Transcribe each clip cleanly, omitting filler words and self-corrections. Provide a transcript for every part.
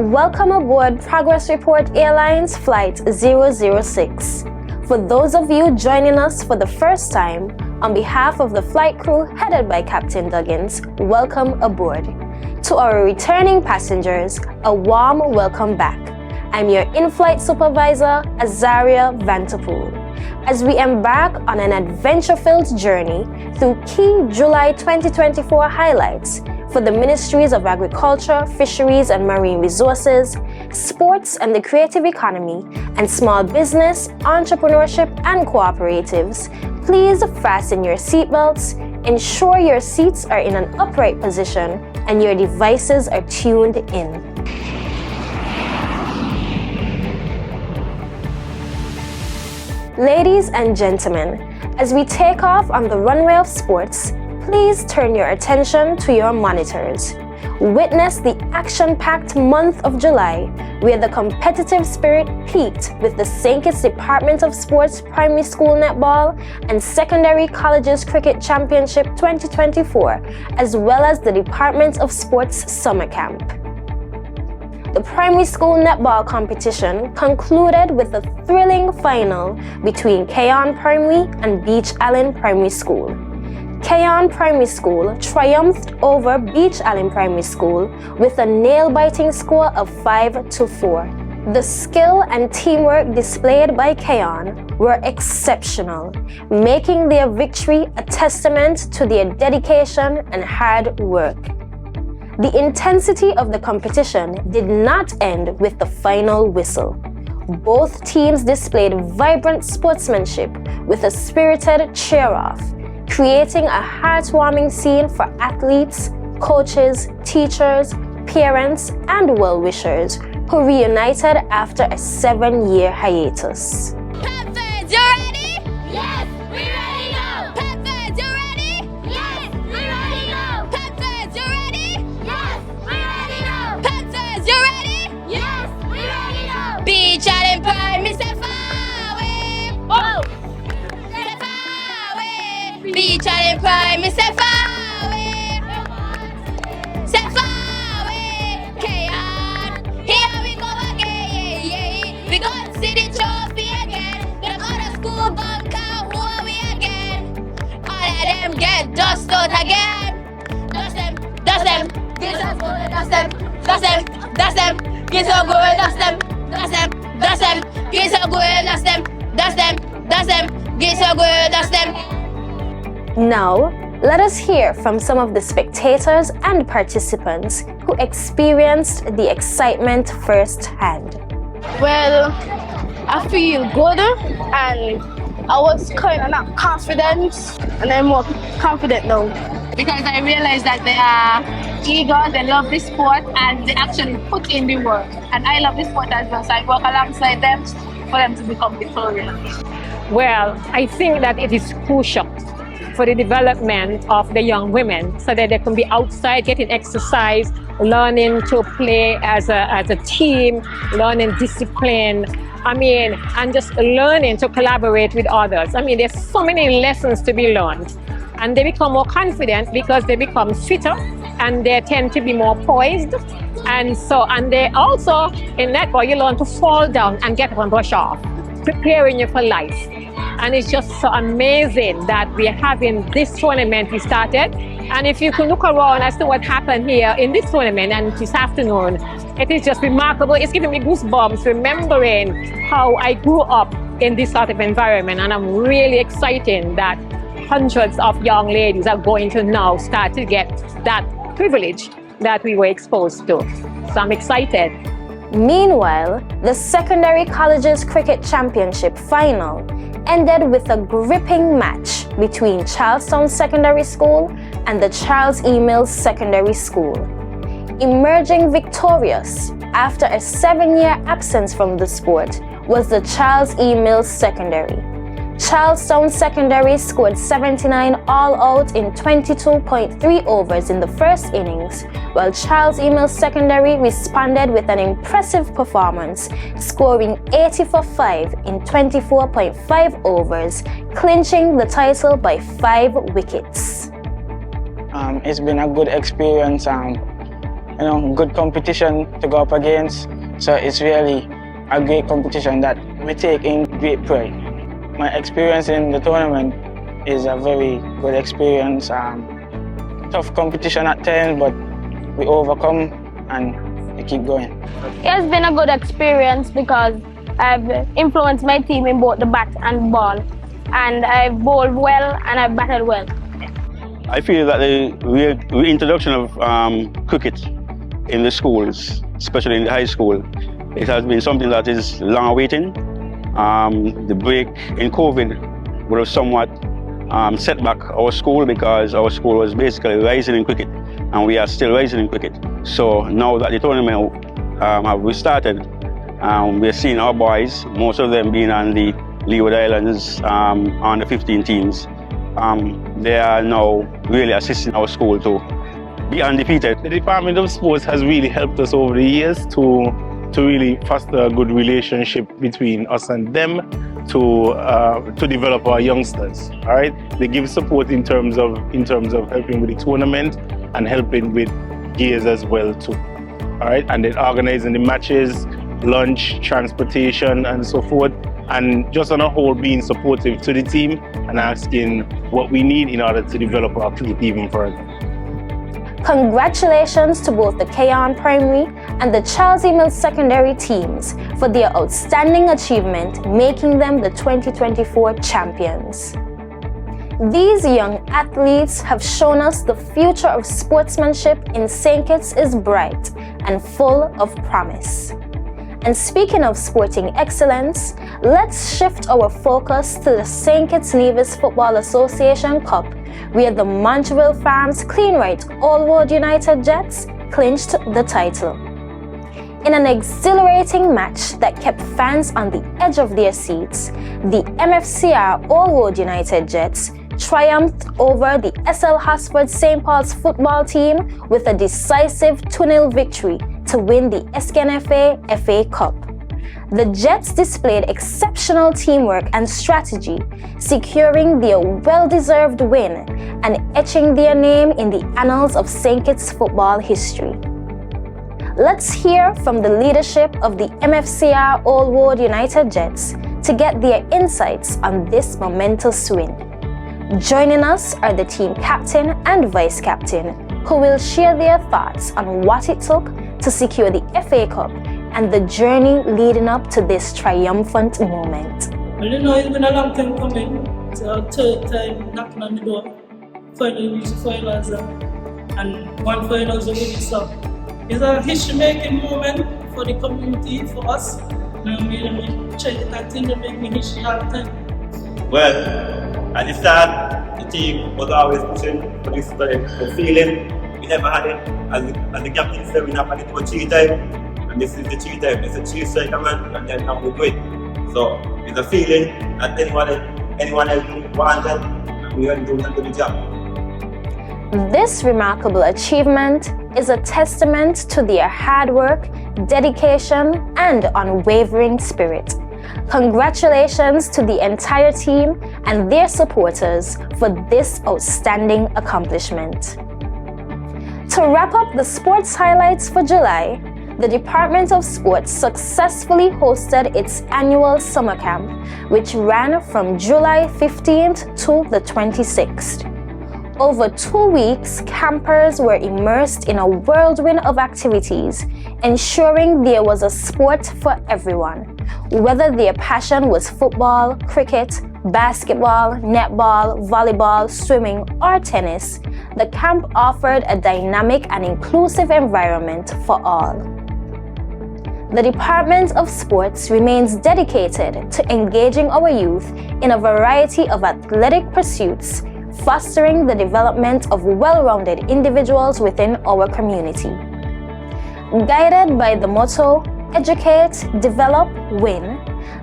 Welcome aboard Progress Report Airlines Flight 006. For those of you joining us for the first time, on behalf of the flight crew headed by Captain Duggins, welcome aboard. To our returning passengers, a warm welcome back. I'm your in-flight supervisor, Azaria Vanterpool. As we embark on an adventure-filled journey through key July 2024 highlights for the Ministries of Agriculture, Fisheries and Marine Resources, Sports and the Creative Economy, and Small Business, Entrepreneurship and Cooperatives, please fasten your seatbelts, ensure your seats are in an upright position, and your devices are tuned in. Ladies and gentlemen, as we take off on the runway of sports, please turn your attention to your monitors. Witness the action-packed month of July, where the competitive spirit peaked with the St. Kitts Department of Sports Primary School Netball and Secondary Colleges Cricket Championship 2024, as well as the Department of Sports Summer Camp. The primary school netball competition concluded with a thrilling final between Keyon Primary and Beach Allen Primary School. Keyon Primary School triumphed over Beach Allen Primary School with a nail-biting score of 5-4. The skill and teamwork displayed by Keyon were exceptional, making their victory a testament to their dedication and hard work. The intensity of the competition did not end with the final whistle. Both teams displayed vibrant sportsmanship with a spirited cheer-off, creating a heartwarming scene for athletes, coaches, teachers, parents, and well-wishers who reunited after a 7-year hiatus. Peppers, you ready? Yes, we ready now! Peppers, you ready? Yes, we ready now! Peppers, you ready? Yes, we ready now! Peppers, you ready? Yes, we ready now! Beach Allen Primary, step away! Whoa! Step away! Beach Allen Primary, step away! Step away! Keyon, here we go again, yeah. We gonna see the trophy again. Gonna go to school, bunker, who are we again? All of them get dust out again. Dust them, get so good, dust them, get so good, dust them, get so good, dust them, get so good, dust them. Now, let us hear from some of the spectators and participants who experienced the excitement firsthand. Well, I feel good and I was kind of not confident and I'm more confident now. Because I realized that they are eager, they love this sport and they actually put in the work. And I love this sport as well, so I work alongside them for them to become victorious. Well, I think that it is crucial for the development of the young women so that they can be outside getting exercise, learning to play as a team, learning discipline, and just learning to collaborate with others. There's so many lessons to be learned. And they become more confident because they become fitter and they tend to be more poised. And they also, in netball, you learn to fall down and get up and brush off, preparing you for life. And it's just so amazing that we are having this tournament we started. And if you can look around as to what happened here in this tournament and this afternoon, it is just remarkable. It's giving me goosebumps remembering how I grew up in this sort of environment. And I'm really excited that hundreds of young ladies are going to now start to get that privilege that we were exposed to. So I'm excited. Meanwhile, the Secondary Colleges Cricket Championship final ended with a gripping match between Charlestown Secondary School and the Charles E. Mills Secondary School. Emerging victorious after a 7-year absence from the sport was the Charles E. Mills Secondary. Charlestown Secondary scored 79 all out in 22.3 overs in the first innings, while Charles E. Mills Secondary responded with an impressive performance, scoring 80 for 5 in 24.5 overs, clinching the title by 5 wickets. It's been a good experience. good competition to go up against. So it's really a great competition that we take in great pride. My experience in the tournament is a very good experience. Tough competition at times, but we overcome and we keep going. It has been a good experience because I've influenced my team in both the bat and ball, and I've bowled well and I've batted well. I feel that the reintroduction of cricket in the schools, especially in the high school, it has been something that is long awaiting. The break in COVID would have somewhat set back our school because our school was basically rising in cricket and we are still rising in cricket. So now that the tournament have restarted, we are seeing our boys, most of them being on the Leeward Islands on the 15 teams. They are now really assisting our school to be undefeated. The Department of Sports has really helped us over the years to really foster a good relationship between us and them to develop our youngsters. All right, they give support in terms of helping with the tournament and helping with gears as well too. All right, and then organizing the matches, lunch, transportation, and so forth. And just on a whole, being supportive to the team and asking what we need in order to develop our clique even further. Congratulations to both the Keon Primary and the Charles E. Mills Secondary teams for their outstanding achievement, making them the 2024 champions. These young athletes have shown us the future of sportsmanship in St. Kitts is bright and full of promise. And speaking of sporting excellence, let's shift our focus to the St. Kitts Nevis Football Association Cup, where the Montreal Farms Cleanright Allward United Jets clinched the title. In an exhilarating match that kept fans on the edge of their seats, the MFCR Allward United Jets triumphed over the SL Hosford St. Paul's football team with a decisive 2-0 victory to win the SKNFA FA Cup. The Jets displayed exceptional teamwork and strategy, securing their well-deserved win and etching their name in the annals of St. Kitts football history. Let's hear from the leadership of the MFCR Allward United Jets to get their insights on this momentous win. Joining us are the team captain and vice captain, who will share their thoughts on what it took to secure the FA Cup and the journey leading up to this triumphant moment. Well, it's been a long time coming. It's our third time knocking on the door. Finally reached the finals and one finals already. So it's a history-making moment for the community, for us. And we try to continue making history all the time. Well, at the start, the team was always pushing for this the feeling. We never had it. As the captain said, we never had it for 3 times. And this is the 3 times. It's a 3-striker man, and then now we do it. So it's a feeling that anyone else wanted, and we are doing the job. This remarkable achievement is a testament to their hard work, dedication, and unwavering spirit. Congratulations to the entire team and their supporters for this outstanding accomplishment. To wrap up the sports highlights for July, the Department of Sports successfully hosted its annual summer camp, which ran from July 15th to the 26th. Over 2 weeks, campers were immersed in a whirlwind of activities, ensuring there was a sport for everyone. Whether their passion was football, cricket, basketball, netball, volleyball, swimming, or tennis, the camp offered a dynamic and inclusive environment for all. The Department of Sports remains dedicated to engaging our youth in a variety of athletic pursuits, fostering the development of well-rounded individuals within our community. Guided by the motto, Educate, Develop, Win,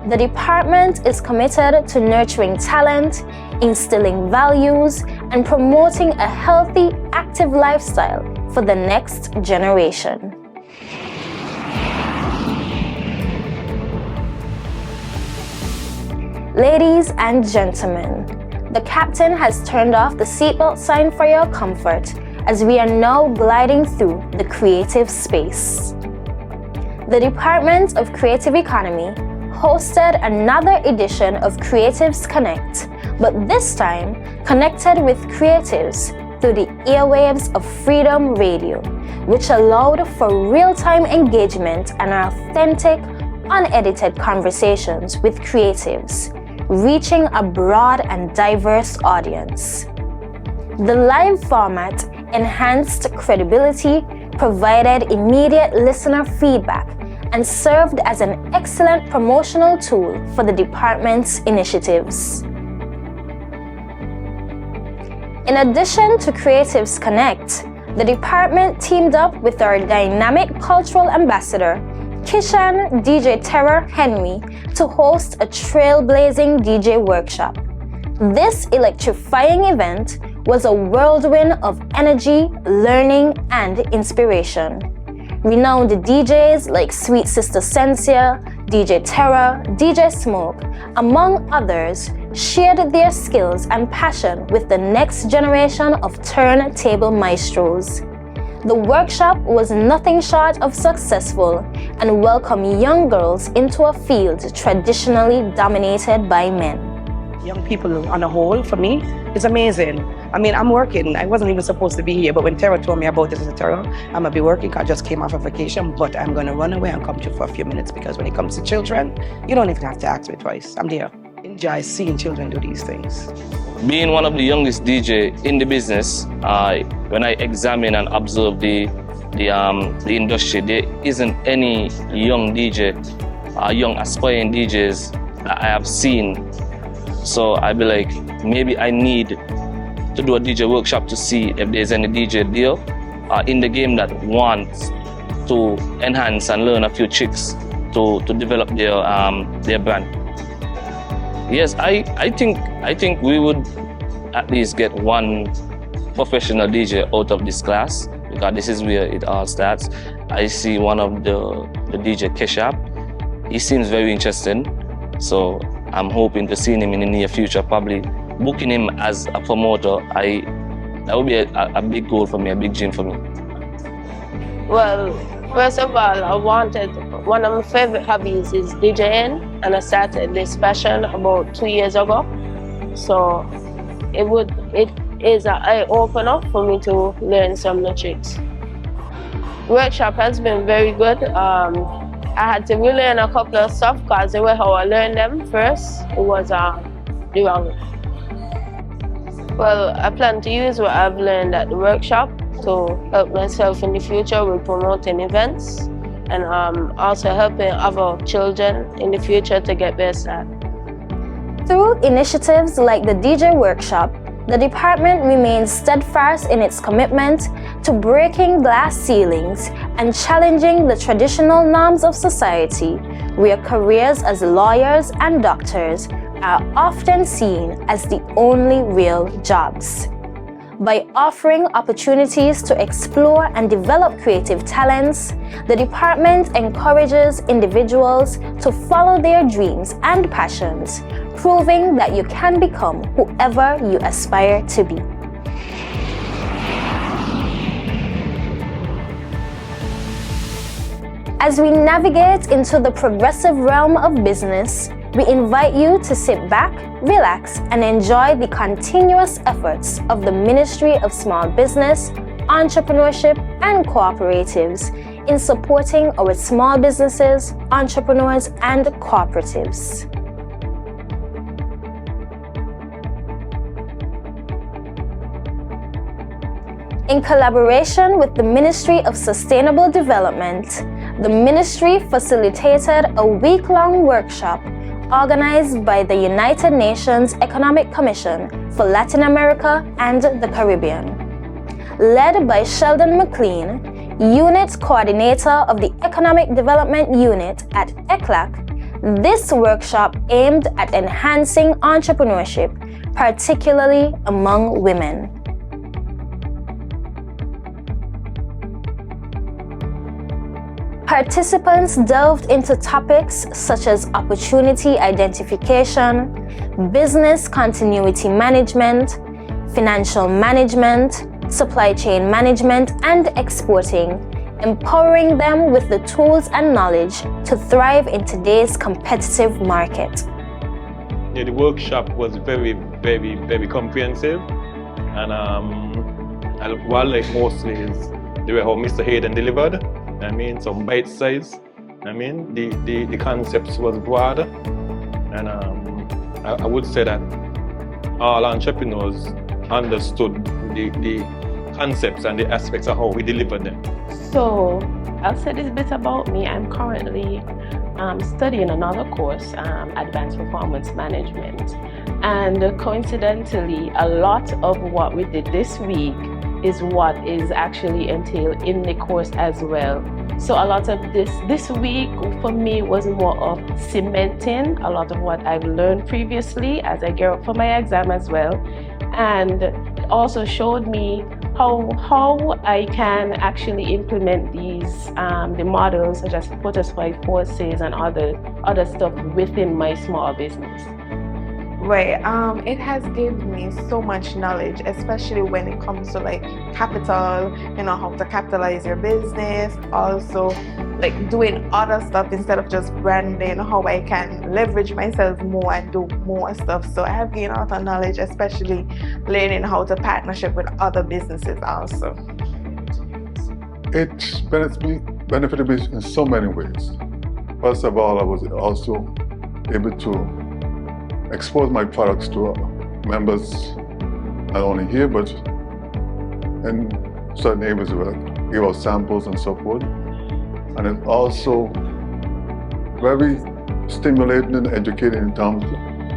the department is committed to nurturing talent, instilling values, and promoting a healthy, active lifestyle for the next generation. Ladies and gentlemen, the captain has turned off the seatbelt sign for your comfort, as we are now gliding through the creative space. The Department of Creative Economy hosted another edition of Creatives Connect, but this time connected with creatives through the airwaves of Freedom Radio, which allowed for real-time engagement and authentic, unedited conversations with creatives, reaching a broad and diverse audience. The live format enhanced credibility, provided immediate listener feedback, and served as an excellent promotional tool for the department's initiatives. In addition to Creatives Connect, the department teamed up with our dynamic cultural ambassador, Kishan DJ Terror Henry, to host a trailblazing DJ workshop. This electrifying event was a whirlwind of energy, learning, and inspiration. Renowned DJs like Sweet Sister Sensia, DJ Terror, DJ Smoke, among others, shared their skills and passion with the next generation of turntable maestros. The workshop was nothing short of successful and welcomed young girls into a field traditionally dominated by men. Young people on a whole, for me, is amazing. I mean, I'm working. I wasn't even supposed to be here, but when Tara told me about this, I said, Tara, I'm going to be working. I just came off of vacation, but I'm going to run away and come to you for a few minutes, because when it comes to children, you don't even have to ask me twice. I'm there. Enjoy seeing children do these things. Being one of the youngest DJ in the business, when I examine and observe the industry, there isn't any young DJ, young aspiring DJs that I have seen. So I'd be like, maybe I need to do a DJ workshop to see if there's any DJ there in the game that wants to enhance and learn a few tricks to develop their brand. Yes, I think we would at least get one professional DJ out of this class, because this is where it all starts. I see one of the DJ Keshap. He seems very interesting, so I'm hoping to see him in the near future, probably booking him as a promoter. That would be a big goal for me, a big dream for me. Well, first of all, one of my favorite hobbies is DJing, and I started this passion about 2 years ago. So it is an eye-opener for me to learn some new tricks. Workshop has been very good. I had to relearn a couple of stuff, because the way how I learned them first, it was the wrong way. Well, I plan to use what I've learned at the workshop to help myself in the future with promoting events, and also helping other children in the future to get their start. Through initiatives like the DJ workshop, the department remains steadfast in its commitment to breaking glass ceilings and challenging the traditional norms of society, where careers as lawyers and doctors are often seen as the only real jobs. By offering opportunities to explore and develop creative talents, the department encourages individuals to follow their dreams and passions, proving that you can become whoever you aspire to be. As we navigate into the progressive realm of business, we invite you to sit back, relax, and enjoy the continuous efforts of the Ministry of Small Business, Entrepreneurship, and Cooperatives in supporting our small businesses, entrepreneurs, and cooperatives. In collaboration with the Ministry of Sustainable Development, the Ministry facilitated a week-long workshop organized by the United Nations Economic Commission for Latin America and the Caribbean. Led by Sheldon McLean, Unit Coordinator of the Economic Development Unit at ECLAC, this workshop aimed at enhancing entrepreneurship, particularly among women. Participants delved into topics such as opportunity identification, business continuity management, financial management, supply chain management, and exporting, empowering them with the tools and knowledge to thrive in today's competitive market. Yeah, the workshop was very, very, very comprehensive, and what I like mostly is the way how Mr. Hayden delivered. I mean, some bite size. I mean, the concepts was broad, and I would say that all entrepreneurs understood the concepts and the aspects of how we deliver them. So I'll say this bit about me. I'm currently studying another course, Advanced Performance Management. And coincidentally, a lot of what we did this week is what is actually entailed in the course as well. So a lot of this week for me was more of cementing a lot of what I've learned previously as I gear up for my exam as well. And it also showed me how I can actually implement these the models such as Potters 5 forces and other stuff within my small business. Right, it has given me so much knowledge, especially when it comes to like capital, you know, how to capitalize your business, also like doing other stuff instead of just branding, how I can leverage myself more and do more stuff. So I have gained a lot of knowledge, especially learning how to partnership with other businesses also. It benefited me in so many ways. First of all, I was also able to expose my products to members, not only here, but in certain areas where I give out samples and so forth. And it's also very stimulating and educating in terms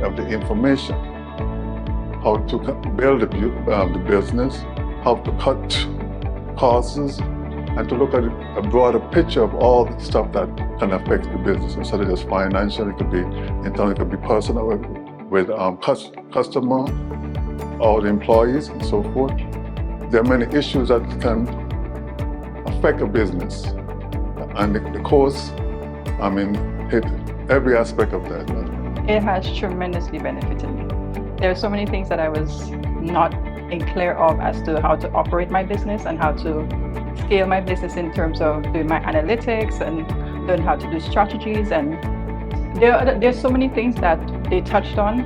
of the information, how to build the business, how to cut costs, and to look at a broader picture of all the stuff that can affect the business instead of just financial. It could be internal, it could be personal, with customer or the employees and so forth. There are many issues that can affect a business, and the course, hit every aspect of that. It has tremendously benefited me. There are so many things that I was not clear of as to how to operate my business and how to scale my business in terms of doing my analytics and learn how to do strategies. And there's so many things that they touched on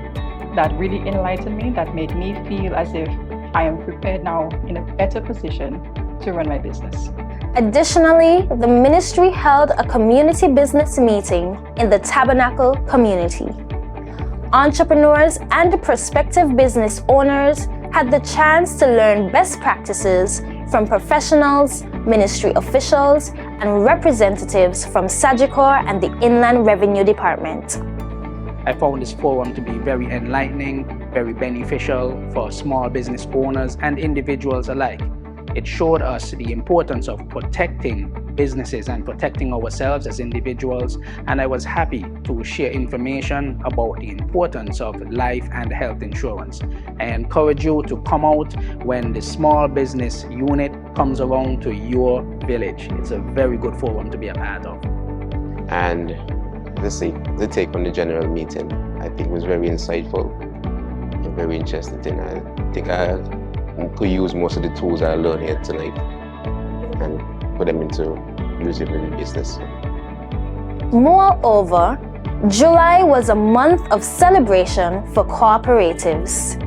that really enlightened me, that made me feel as if I am prepared now in a better position to run my business. Additionally, the ministry held a community business meeting in the Tabernacle community. Entrepreneurs and prospective business owners had the chance to learn best practices from professionals, ministry officials, and representatives from Sagicor and the Inland Revenue Department. I found this forum to be very enlightening, very beneficial for small business owners and individuals alike. It showed us the importance of protecting businesses and protecting ourselves as individuals, and I was happy to share information about the importance of life and health insurance. I encourage you to come out when the small business unit comes around to your village. It's a very good forum to be a part of. And the take on the general meeting, I think, was very insightful and very interesting. I think I could use most of the tools I learned here tonight and put them into use it in the business. Moreover, July was a month of celebration for cooperatives.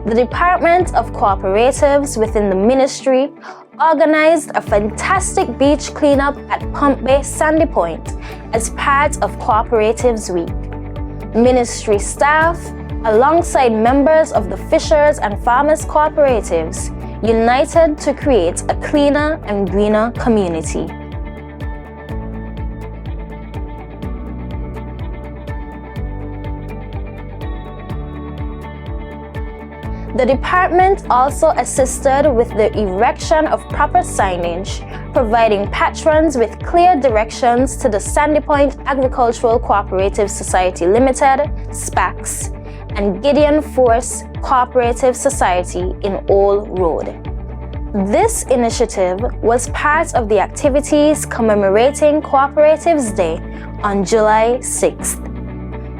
The Department of Cooperatives within the ministry organized a fantastic beach cleanup at Pump Bay Sandy Point as part of Cooperatives Week. Ministry staff, alongside members of the Fishers and Farmers Cooperatives, united to create a cleaner and greener community. The department also assisted with the erection of proper signage, providing patrons with clear directions to the Sandy Point Agricultural Cooperative Society Limited, SPACS, and Gideon Force Cooperative Society in Old Road. This initiative was part of the activities commemorating Cooperatives Day on July 6th.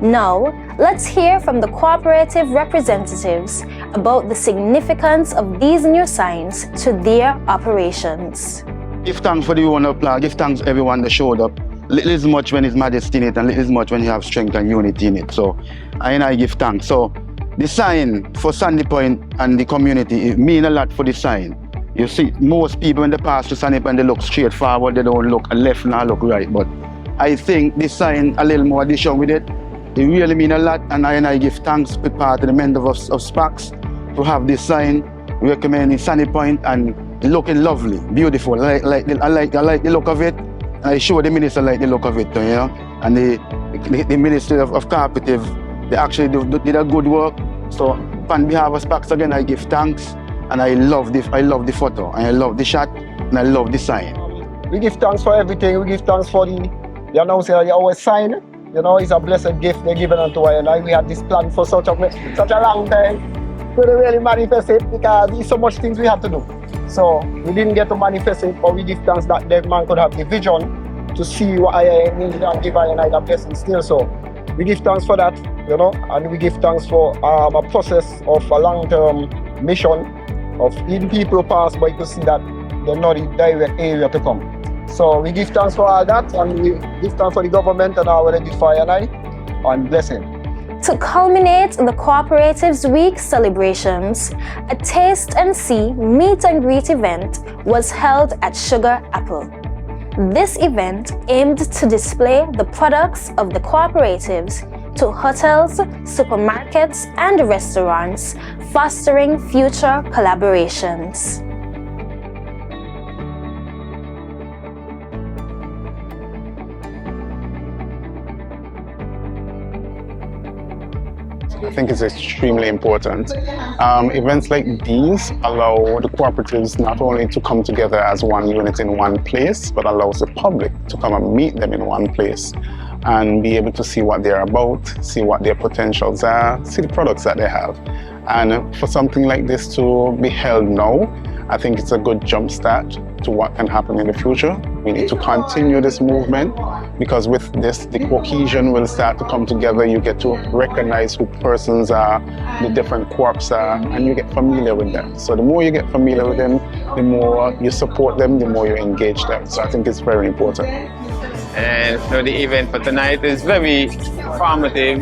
Now, let's hear from the cooperative representatives about the significance of these new signs to their operations. Give thanks for the owner plan, give thanks to everyone that showed up. Little is much when it's majesty in it, and little is much when you have strength and unity in it. So I give thanks. So the sign for Sandy Point and the community, it means a lot for the sign. You see, most people when they pass to Sandy Point, they look straight forward, they don't look left nor look right. But I think this sign, a little more addition with it, it really means a lot. And I give thanks to part of the members of SPACs to have this sign recommending Sandy Point and looking lovely, beautiful. I like the look of it. I sure the minister like the look of it too, you know. And the Ministry of Cooperative, they actually did a good work. So on behalf of SPACs again, I give thanks. And I love the photo, and I love the shot, and I love the sign. We give thanks for everything. We give thanks for the announcement of our sign. You know, it's a blessed gift they're giving unto us. And we had this plan for such a long time. We couldn't really manifest it because there's so much things we had to do. So we didn't get to manifest it, but we give thanks that the man could have the vision to see what I need and give I the blessing still. So we give thanks for that, you know, and we give thanks for a process of a long-term mission of in people pass by to see that they're not in direct area to come. So we give thanks for all that, and we give thanks for the government and our edify and blessing. To culminate the Cooperatives Week celebrations, a taste and see meet and greet event was held at Sugar Apple. This event aimed to display the products of the cooperatives to hotels, supermarkets, and restaurants, fostering future collaborations. I think it's extremely important. Events like these allow the cooperatives not only to come together as one unit in one place, but allows the public to come and meet them in one place and be able to see what they're about, see what their potentials are, see the products that they have. And for something like this to be held now, I think it's a good jump start to what can happen in the future. We need to continue this movement because with this, the cohesion will start to come together. You get to recognize who persons are, the different corps are, and you get familiar with them. So the more you get familiar with them, the more you support them, the more you engage them. So I think it's very important. And so the event for tonight is very formative,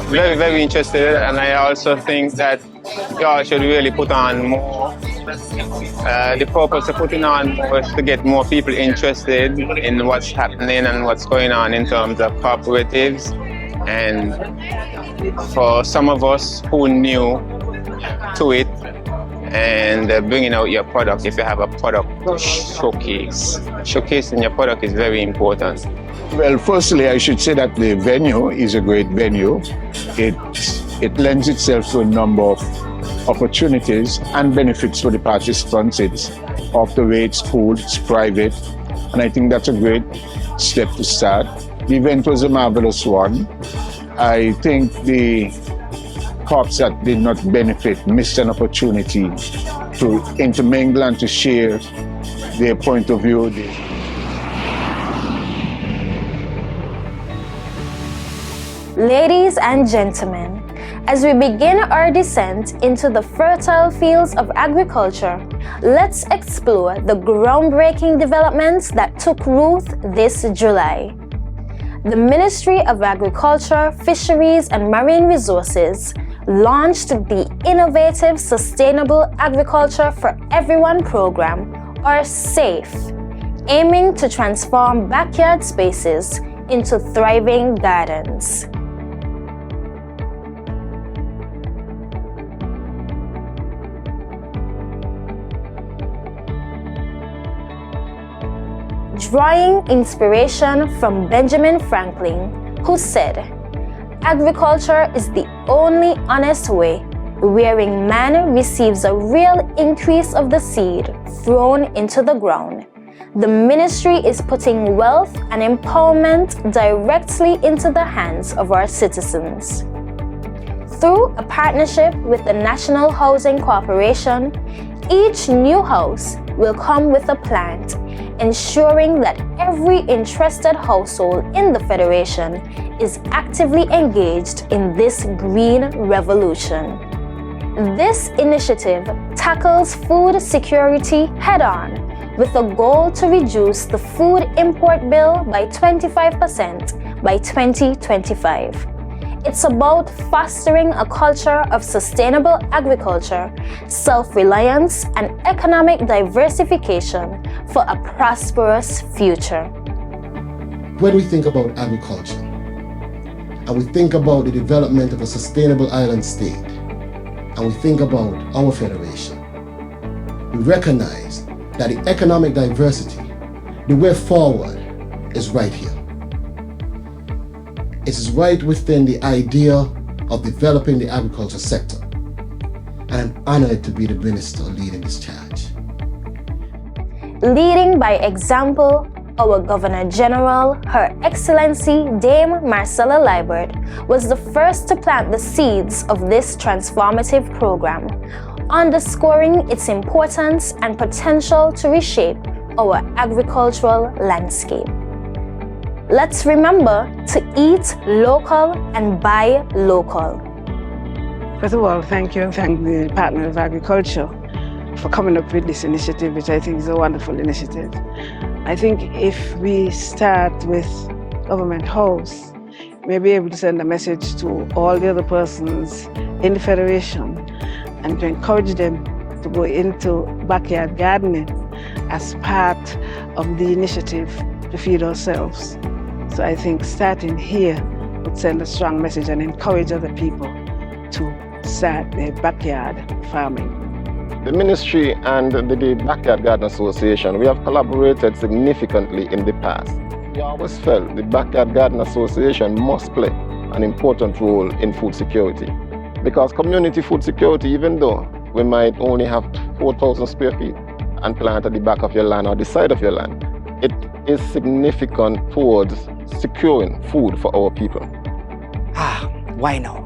very, very interested, and I also think that y'all should really put on more. The purpose of putting on was to get more people interested in what's happening and what's going on in terms of cooperatives. And for some of us who new to it, and bringing out your product, if you have a product to showcase. Showcasing your product is very important. Well, firstly, I should say that the venue is a great venue. It lends itself to a number of opportunities and benefits for the participants. It's off the way, it's cool, it's private, and I think that's a great step to start. The event was a marvelous one. I think the corps that did not benefit missed an opportunity to intermingle and to share their point of view. Ladies and gentlemen, as we begin our descent into the fertile fields of agriculture, let's explore the groundbreaking developments that took root this July. The Ministry of Agriculture, Fisheries and Marine Resources launched the Innovative Sustainable Agriculture for Everyone program, or SAFE, aiming to transform backyard spaces into thriving gardens. Drawing inspiration from Benjamin Franklin, who said, "Agriculture is the only honest way wherein man receives a real increase of the seed thrown into the ground." The ministry is putting wealth and empowerment directly into the hands of our citizens. Through a partnership with the National Housing Corporation, each new house will come with a plant, ensuring that every interested household in the Federation is actively engaged in this green revolution. This initiative tackles food security head-on with a goal to reduce the food import bill by 25% by 2025. It's about fostering a culture of sustainable agriculture, self-reliance, and economic diversification for a prosperous future. When we think about agriculture, and we think about the development of a sustainable island state, and we think about our federation, we recognize that the economic diversity, the way forward, is right here. It is right within the idea of developing the agriculture sector. And I'm honored to be the minister leading this charge. Leading by example, our Governor General, Her Excellency Dame Marcella Liebert, was the first to plant the seeds of this transformative program, underscoring its importance and potential to reshape our agricultural landscape. Let's remember to eat local and buy local. First of all, thank you and thank the Department of Agriculture for coming up with this initiative, which I think is a wonderful initiative. I think if we start with Government House, we'll be able to send a message to all the other persons in the Federation and to encourage them to go into backyard gardening as part of the initiative to feed ourselves. So I think starting here would send a strong message and encourage other people to start their backyard farming. The Ministry and the Backyard Garden Association, we have collaborated significantly in the past. We always felt the Backyard Garden Association must play an important role in food security. Because community food security, even though we might only have 4,000 square feet and plant at the back of your land or the side of your land, it is significant towards securing food for our people. Why now?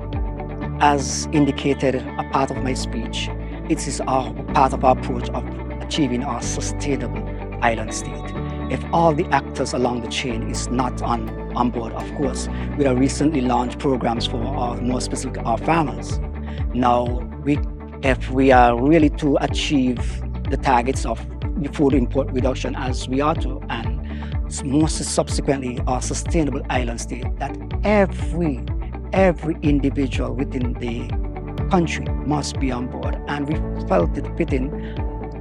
As indicated a part of my speech, it is part of our approach of achieving our sustainable island state. If all the actors along the chain is not on board, of course, we have recently launched programs for more specifically our farmers. Now, if we are really to achieve the targets of the food import reduction as we are to, and most subsequently our sustainable island state, that every individual within the country must be on board. And we felt it fitting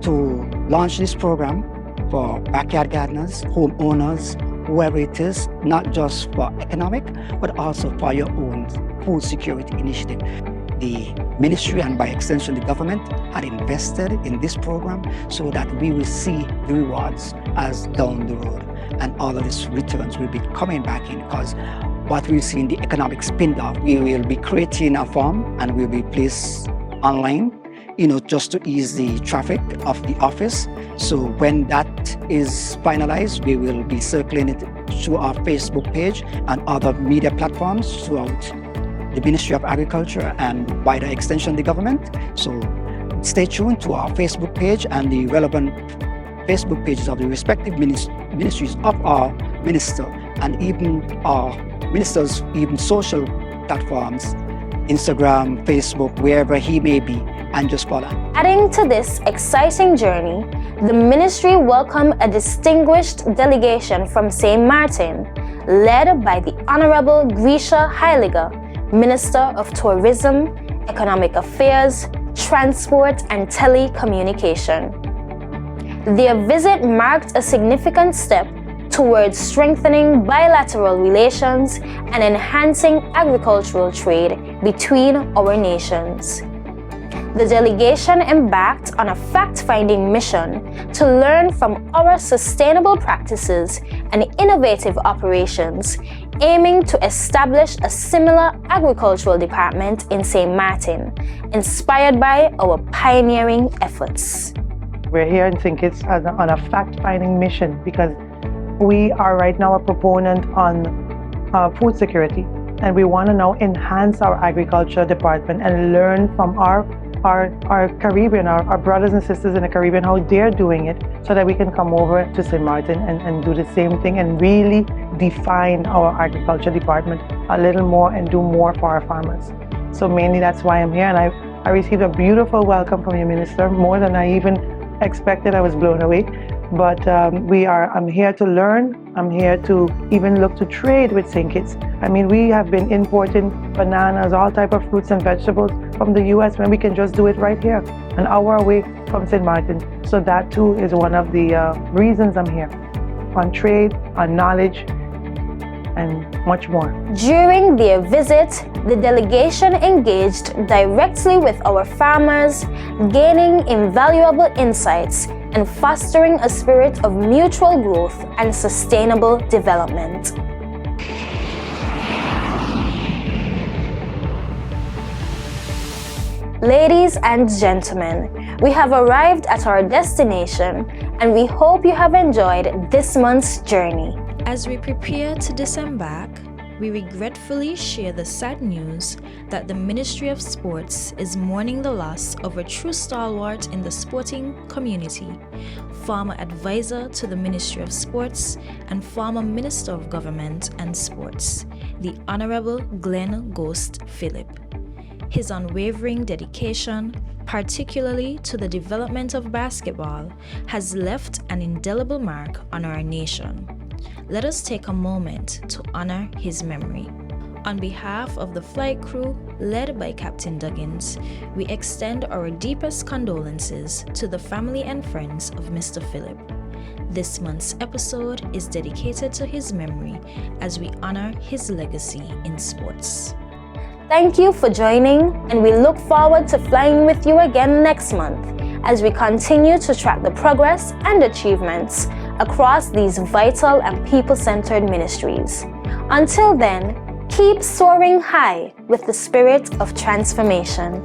to launch this program for backyard gardeners, homeowners, whoever it is, not just for economic, but also for your own food security initiative. The ministry and by extension the government had invested in this program so that we will see the rewards as down the road, and all of these returns will be coming back in, because what we see in the economic spin-off, we will be creating a form and will be placed online, just to ease the traffic of the office. So when that is finalized, we will be circling it through our Facebook page and other media platforms throughout the Ministry of Agriculture and by the extension the government. So stay tuned to our Facebook page and the relevant Facebook pages of the respective ministries of our minister, and even our ministers, even social platforms, Instagram, Facebook, wherever he may be, and just follow. Adding to this exciting journey, the ministry welcomed a distinguished delegation from St. Martin, led by the Honorable Grisha Heiliger, Minister of Tourism, Economic Affairs, Transport and Telecommunication. Their visit marked a significant step towards strengthening bilateral relations and enhancing agricultural trade between our nations. The delegation embarked on a fact-finding mission to learn from our sustainable practices and innovative operations, aiming to establish a similar agricultural department in St. Martin, inspired by our pioneering efforts. We're here in St. Kitts on a fact-finding mission because we are right now a proponent on food security, and we want to now enhance our agriculture department and learn from our Caribbean, our brothers and sisters in the Caribbean, how they're doing it, so that we can come over to St. Martin and do the same thing and really define our agriculture department a little more and do more for our farmers. So mainly that's why I'm here, and I received a beautiful welcome from your minister, more than I even expected. I was blown away. But I'm here to learn. I'm here to even look to trade with St. Kitts. I mean, we have been importing bananas, all type of fruits and vegetables from the US when we can just do it right here, an hour away from St. Martin. So that too is one of the reasons I'm here, on trade, on knowledge, and much more. During their visit, the delegation engaged directly with our farmers, gaining invaluable insights and fostering a spirit of mutual growth and sustainable development. Ladies and gentlemen, we have arrived at our destination and we hope you have enjoyed this month's journey. As we prepare to disembark, we regretfully share the sad news that the Ministry of Sports is mourning the loss of a true stalwart in the sporting community, former advisor to the Ministry of Sports and former Minister of Government and Sports, the Honorable Glenn Ghost Phillip. His unwavering dedication, particularly to the development of basketball, has left an indelible mark on our nation. Let us take a moment to honor his memory. On behalf of the flight crew led by Captain Duggins, we extend our deepest condolences to the family and friends of Mr. Phillip. This month's episode is dedicated to his memory as we honor his legacy in sports. Thank you for joining, and we look forward to flying with you again next month as we continue to track the progress and achievements across these vital and people-centered ministries. Until then, keep soaring high with the spirit of transformation.